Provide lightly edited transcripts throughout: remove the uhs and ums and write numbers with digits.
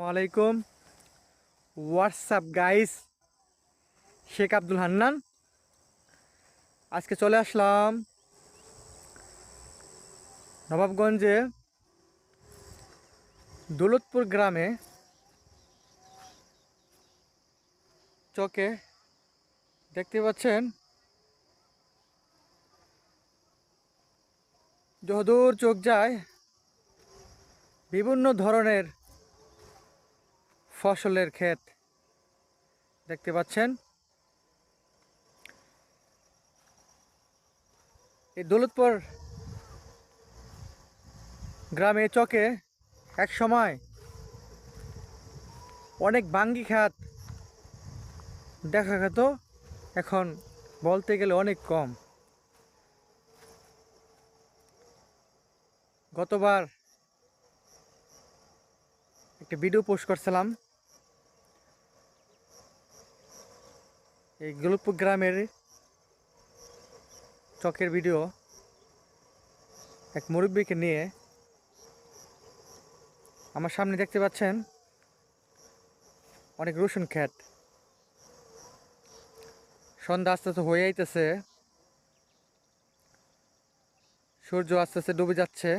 ওয়ালাইকুম। WhatsApp guys, Sheikh Abdul Hannan. আজকে চলে আসলাম নবাবগঞ্জে দৌলতপুর গ্রামে। চকে দেখতে পাচ্ছেন যদূর চোখ যায় বিভিন্ন ধরনের ফসলের ক্ষেত দেখতে পাচ্ছেন। এই দৌলতপুর গ্রামে চকে এক সময় অনেক বাঙ্গি খাত দেখা যেত, এখন বলতে গেলে অনেক কম। গতবার একটা ভিডিও পোস্ট করছিলাম এই দৌলতপুর গ্রামের চকের ভিডিও, এক মুরব্বীকে নিয়ে। আমার সামনে দেখতে পাচ্ছেন অনেক রসুন ক্ষেত। সন্ধ্যা আস্তে আস্তে হয়ে আইতেছে, সূর্য আস্তে আস্তে ডুবে যাচ্ছে।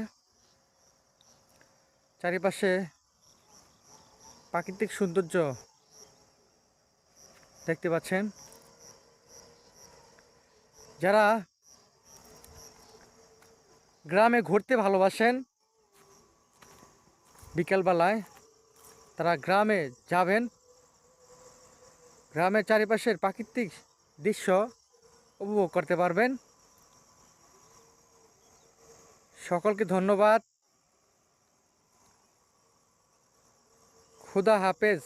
চারিপাশে প্রাকৃতিক সৌন্দর্য দেখতে পাচ্ছেন। যারা গ্রামে ঘুরতে ভালোবাসেন বিকেলবেলায়, তারা গ্রামে যাবেন। গ্রামের চারিপাশের প্রাকৃতিক দৃশ্য উপভোগ করতে পারবেন। সকলকে ধন্যবাদ। খুদা হাফেজ।